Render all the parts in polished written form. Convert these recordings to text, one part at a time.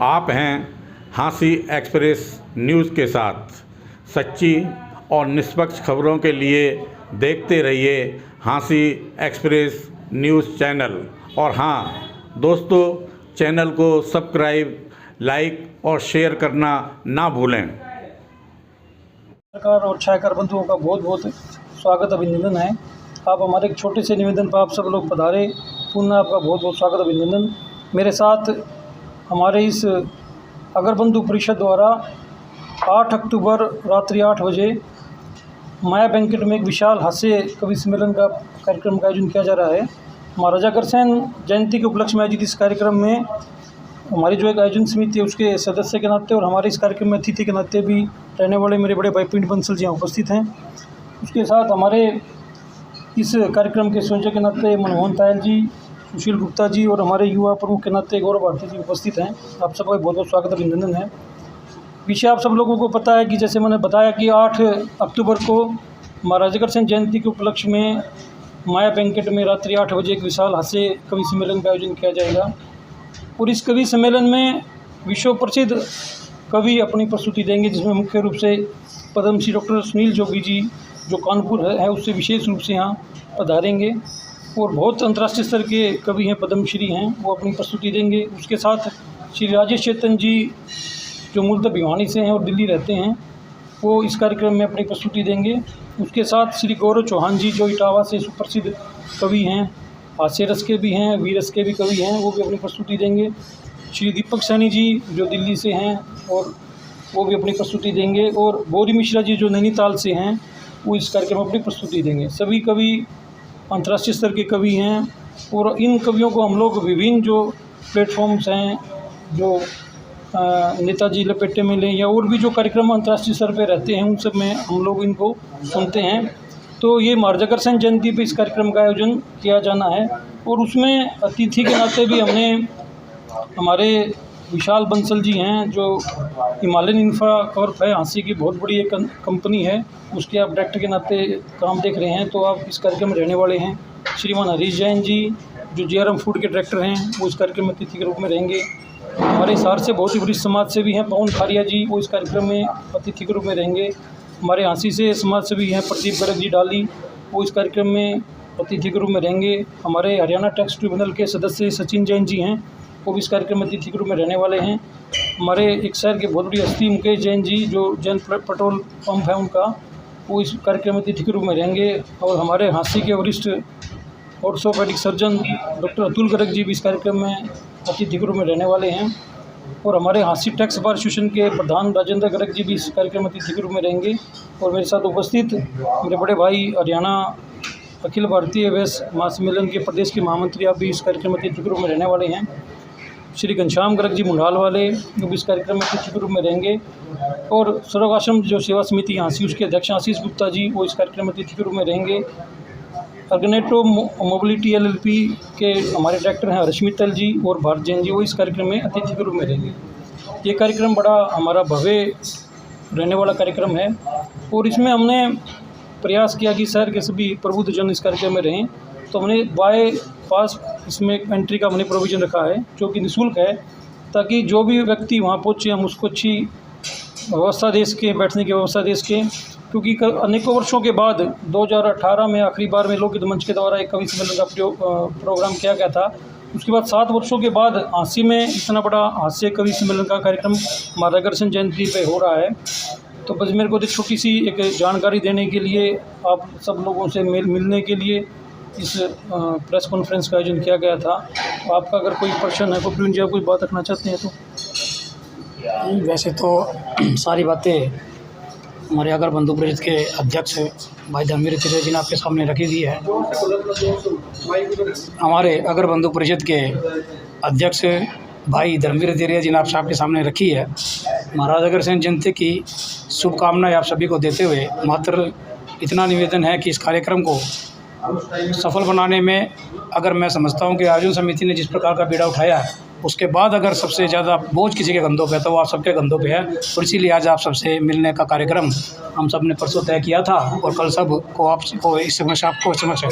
आप हैं हाँसी एक्सप्रेस न्यूज़ के साथ। सच्ची और निष्पक्ष खबरों के लिए देखते रहिए हाँसी एक्सप्रेस न्यूज़ चैनल। और हाँ दोस्तों, चैनल को सब्सक्राइब, लाइक और शेयर करना ना भूलें। सरकार और छायाकार बंधुओं का बहुत बहुत स्वागत अभिनंदन है। आप हमारे एक छोटे से निवेदन पर आप सब लोग पधारे, पुनः आपका बहुत बहुत स्वागत अभिनंदन। मेरे साथ हमारे इस अगर बंधु परिषद द्वारा 8 अक्टूबर रात्रि 8 बजे माया बैंकेट में एक विशाल हास्य कवि सम्मेलन का कार्यक्रम का आयोजन किया जा रहा है। महाराजा अग्रसेन जयंती के उपलक्ष्य में आयोजित इस कार्यक्रम में हमारी जो एक आयोजन समिति है उसके सदस्य के नाते और हमारे इस कार्यक्रम में अतिथि के नाते भी रहने वाले मेरे बड़े भाई पिंड बंसल जी यहाँ उपस्थित हैं। उसके साथ हमारे इस कार्यक्रम के संयोजक के नाते मनमोहन तायल जी, सुशील गुप्ता जी और हमारे युवा प्रमुख के नाते गौरव भारती जी उपस्थित हैं। आप सबका बहुत बहुत स्वागत अभिनंदन है। विषय आप सब लोगों को पता है कि जैसे मैंने बताया कि 8 अक्टूबर को महाराजा अग्रसेन जयंती के उपलक्ष्य में माया बैंकेट में रात्रि 8 बजे एक विशाल हास्य कवि सम्मेलन का आयोजन किया जाएगा। और इस कवि सम्मेलन में विश्व प्रसिद्ध कवि अपनी प्रस्तुति देंगे, जिसमें मुख्य रूप से पद्मश्री डॉक्टर सुनील जोगी जी जो कानपुर है उससे विशेष रूप से यहाँ पधारेंगे। और बहुत अंतर्राष्ट्रीय स्तर के कवि हैं, पद्मश्री हैं, वो अपनी प्रस्तुति देंगे। उसके साथ श्री राजेश चेतन जी जो मूलतः भिवानी से हैं और दिल्ली रहते हैं, वो इस कार्यक्रम में अपनी प्रस्तुति देंगे। उसके साथ श्री गौरव चौहान जी जो इटावा से सुप्रसिद्ध कवि हैं, हास्य रस के भी हैं, वीर रस के भी कवि हैं, वो भी अपनी प्रस्तुति देंगे। श्री दीपक सैनी जी जो दिल्ली से हैं और वो भी अपनी प्रस्तुति देंगे। और गौरी मिश्रा जी जो नैनीताल से हैं, वो इस कार्यक्रम में अपनी प्रस्तुति देंगे। सभी कवि अंतर्राष्ट्रीय स्तर के कवि हैं और इन कवियों को हम लोग विभिन्न जो प्लेटफॉर्म्स हैं, जो नेताजी लपेटे में लें या और भी जो कार्यक्रम अंतर्राष्ट्रीय स्तर पे रहते हैं, उन सब में हम लोग इनको सुनते हैं। तो ये महाराजा अग्रसेन जयंती पे इस कार्यक्रम का आयोजन किया जाना है। और उसमें अतिथि के नाते भी हमने हमारे विशाल बंसल जी हैं जो हिमालयन इंफ्रा कॉर्प है, हाँसी की बहुत बड़ी एक कंपनी है, उसके आप डायरेक्टर के नाते काम देख रहे हैं, तो आप इस कार्यक्रम में रहने वाले हैं। श्रीमान हरीश जैन जी जो जेआरएम फूड के डायरेक्टर हैं, वो इस कार्यक्रम में अतिथि के रूप में रहेंगे। हमारे हिसार से बहुत ही वरिष्ठ समाज सेवी हैं पवन खारिया जी, वो इस कार्यक्रम में अतिथि के रूप में रहेंगे। हमारे हाँसी से समाज सेवी हैं प्रदीप गर्ग जी डाली, वो इस कार्यक्रम में अतिथि के रूप में रहेंगे। हमारे हरियाणा टैक्स ट्रिब्यूनल के सदस्य सचिन जैन जी हैं, वो भी इस कार्यक्रम में अतिथि के रूप में रहने वाले हैं। हमारे एक शहर के बहुत बड़ी हस्ती मुकेश जैन जी जो जैन पेट्रोल पंप है उनका, वो इस कार्यक्रम में अतिथि के रूप में रहेंगे। और हमारे हाँसी के वरिष्ठ orthopaedic surgeon doctor Atul Garg ji भी इस कार्यक्रम में अतिथि के रूप में रहने वाले हैं। और हमारे हाँसी टैक्स बार एसोसिएशन के प्रधान राजेंद्र गर्ग जी भी इस कार्यक्रम में अतिथि के रूप में रहेंगे। और मेरे साथ उपस्थित मेरे बड़े भाई हरियाणा अखिल भारतीय वैश्य महासम्मेलन के प्रदेश के महामंत्री आप भी इस कार्यक्रम में अतिथि के रूप में रहने वाले हैं। श्री घनश्याम गर्ग जी मुंडाल वाले जो भी इस कार्यक्रम में अतिथि के रूप में रहेंगे। और सर्व आश्रम जो सेवा समिति हाँसी उसके अध्यक्ष आशीष गुप्ता जी वो इस कार्यक्रम में अतिथि के रूप में रहेंगे। अर्गनेटो मोबिलिटी LLP के हमारे डायरेक्टर हैं हर्ष मित्तल जी और भारत जैन जी, वो इस कार्यक्रम में अतिथि के रूप में रहेंगे। ये कार्यक्रम बड़ा हमारा भव्य रहने वाला कार्यक्रम है और इसमें हमने प्रयास किया कि शहर के सभी प्रबुद्धजन इस कार्यक्रम में रहें। तो हमने बाय पास इसमें एंट्री का हमने प्रोविज़न रखा है जो कि निःशुल्क है, ताकि जो भी व्यक्ति वहाँ पहुँचे हम उसको अच्छी व्यवस्था दे सकें, बैठने की व्यवस्था दे सकें। क्योंकि अनेकों वर्षों के बाद 2018 में आखिरी बार में लोकहित मंच के द्वारा एक कवि सम्मेलन का प्रोग्राम किया गया था। उसके बाद 7 वर्षों के बाद हाँसी में इतना बड़ा हास्य कवि सम्मेलन का कार्यक्रम महाराजा अग्रसेन जयंती पे हो रहा है। तो बस मेरे को तो छोटी सी एक जानकारी देने के लिए, आप सब लोगों से मिलने के लिए इस प्रेस कॉन्फ्रेंस का आयोजन किया गया था। तो आपका अगर कोई प्रश्न है, प्रवीण जी आप कोई बात रखना चाहते हैं तो? वैसे तो सारी बातें हमारे अगर बंधु परिषद के अध्यक्ष भाई धर्मवीर तिरेया जी ने आपके सामने रखी दी है। हमारे अगर बंधु परिषद के अध्यक्ष भाई धर्मवीर तिरेया जी ने आपके सामने रखी है। महाराजा अग्रसेन जयंती की शुभकामनाएं आप सभी को देते हुए मात्र इतना निवेदन है कि इस कार्यक्रम को सफल बनाने में अगर मैं समझता हूं कि आयोजन समिति ने जिस प्रकार का बीड़ा उठाया है उसके बाद अगर सबसे ज़्यादा बोझ किसी के कंधों पे है तो वो आप सबके कंधों पे है। और इसीलिए आज आप सबसे मिलने का कार्यक्रम हम सब ने परसों तय किया था और कल सब को आपको इस समक्ष आपको समक्ष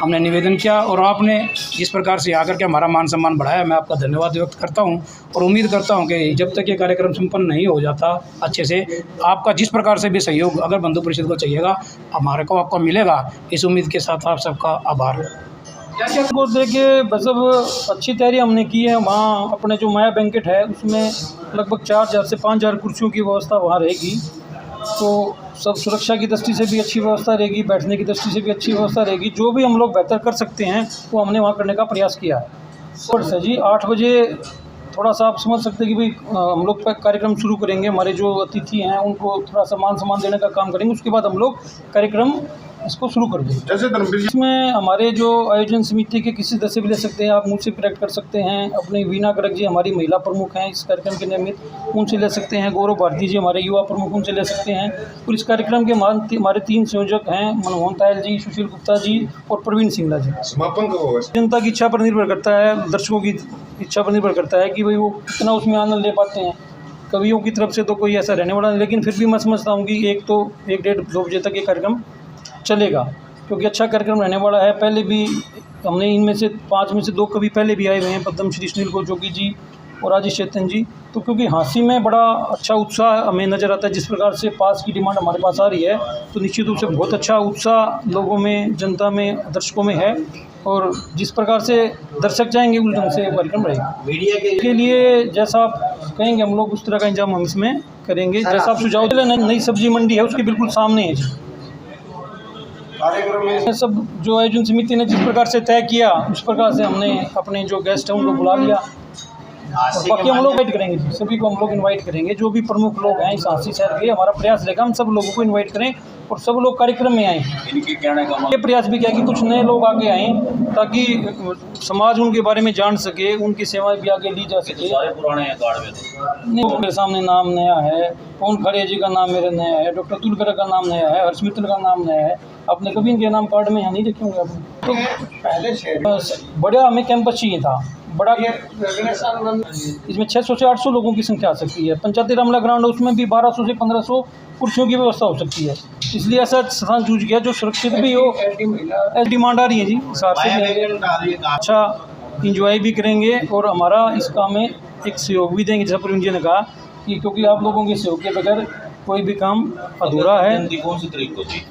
हमने निवेदन किया। और आपने जिस प्रकार से आकर के हमारा मान सम्मान बढ़ाया, मैं आपका धन्यवाद व्यक्त करता हूँ और उम्मीद करता हूँ कि जब तक ये कार्यक्रम संपन्न नहीं हो जाता अच्छे से, आपका जिस प्रकार से भी सहयोग अगर बंधु परिषद को चाहिएगा हमारे को आपको मिलेगा। इस उम्मीद के साथ आप सबका आभार। को देखिए बस अब अच्छी तैयारी हमने की है। वहाँ अपने जो माया बैंकेट है उसमें लगभग 4000 से 5000 कुर्सियों की व्यवस्था वहाँ रहेगी। तो सब सुरक्षा की दृष्टि से भी अच्छी व्यवस्था रहेगी, बैठने की दृष्टि से भी अच्छी व्यवस्था रहेगी। जो भी हम लोग बेहतर कर सकते हैं वो हमने वहाँ करने का प्रयास किया है। और सर जी 8 बजे थोड़ा सा आप समझ सकते हैं कि भाई हम लोग कार्यक्रम शुरू करेंगे। हमारे जो अतिथि हैं उनको थोड़ा सा मान सम्मान देने का काम करेंगे, उसके बाद हम लोग कार्यक्रम इसको शुरू कर देंगे। जैसे इसमें हमारे जो आयोजन समिति के किसी सदस्य भी ले सकते हैं, आप मुझसे कनेक्ट कर सकते हैं। अपनी वीना गर्ग जी हमारी महिला प्रमुख हैं इस कार्यक्रम के नियमित, उनसे ले सकते हैं। गौरव भारती जी हमारे युवा प्रमुख, उनसे ले सकते हैं। और इस कार्यक्रम के हमारे 3 संयोजक हैं, मनमोहन तायल जी, सुशील गुप्ता जी और प्रवीण सिंगला जी। समापन कब होगा? जनता की इच्छा पर निर्भर करता है, दर्शकों की इच्छा पर निर्भर करता है कि भाई वो कितना उसमें आनंद ले पाते हैं। कवियों की तरफ से तो कोई ऐसा रहने वाला नहीं, लेकिन फिर भी मैं समझता हूँ कि 1-1.5-2 बजे तक ये कार्यक्रम चलेगा, क्योंकि अच्छा कार्यक्रम रहने वाला है। पहले भी हमने इनमें से 5 में से 2 कवि पहले भी आए हुए हैं, पद्म श्री सुनील गोजोगी जी और राजेश चेतन जी। तो क्योंकि हाँसी में बड़ा अच्छा उत्साह हमें नज़र आता है, जिस प्रकार से पास की डिमांड हमारे पास आ रही है, तो निश्चित रूप से बहुत अच्छा उत्साह लोगों में, जनता में, दर्शकों में है। और जिस प्रकार से दर्शक जाएंगे उस ढंग से कार्यक्रम रहेगा। मीडिया के लिए जैसा आप कहेंगे हम लोग उस तरह का इंतजाम हम इसमें करेंगे। जैसा आप सुझाव दे, नई सब्जी मंडी है उसके बिल्कुल सामने है जी कार्यक्रम में। सब जो आयोजन समिति ने जिस प्रकार से तय किया उस प्रकार से हमने अपने जो गेस्ट हैं उनको बुला लिया। बाकी हम लोग इन्वाइट करेंगे, सभी को हम लोग इन्वाइट करेंगे। जो भी प्रमुख लोग हैं इस हाँसी शहर के, हमारा प्रयास रहेगा हम सब लोगों को इन्वाइट करें और सब लोग कार्यक्रम में आएँ। इनके कहने का ये प्रयास भी किया कि कुछ नए लोग आगे आएँ ताकि समाज उनके बारे में जान सके, उनकी सेवाएं भी आगे ली जा सके। सारे पुराने हैं कार्ड में तो नहीं, मेरे सामने नाम नया है, पवन खरे जी का नाम मेरे नया है, डॉक्टर तुल गर्ग का नाम नया है, हर्ष मित्तल का नाम नया है। आपने कभी इनके नाम कार्ड में यहाँ नहीं देखे होंगे आपने। तो पहले बड़ा हमें कैंपस चाहिए था बड़ा, इसमें 600 से 800 लोगों की संख्या आ सकती है। पंचायती रामला ग्राउंड उसमें भी 1200 से 1500 कुर्सियों की व्यवस्था हो सकती है। इसलिए ऐसा स्थान चूज किया जो सुरक्षित भी हो। डिमांड आ रही है जी, साथ से अच्छा इंजॉय भी करेंगे और हमारा इस काम में एक सहयोग भी देंगे। जैसा प्रवीण जी ने कहा कि क्योंकि आप लोगों के सहयोग के बगैर कोई भी काम अधूरा है। कौन सी तारीख को जी?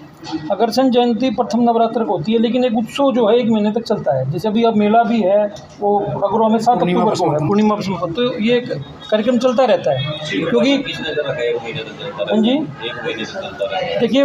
अग्रसेन जयंती प्रथम नवरात्र को होती है, लेकिन एक उत्सव जो है 1 महीने तक चलता है। जैसे अभी अब मेला भी है वो अगरों में 7 अक्टूबर को है, पूर्णिमा पर, तो ये कार्यक्रम चलता रहता है। क्योंकि हाँ जी देखिए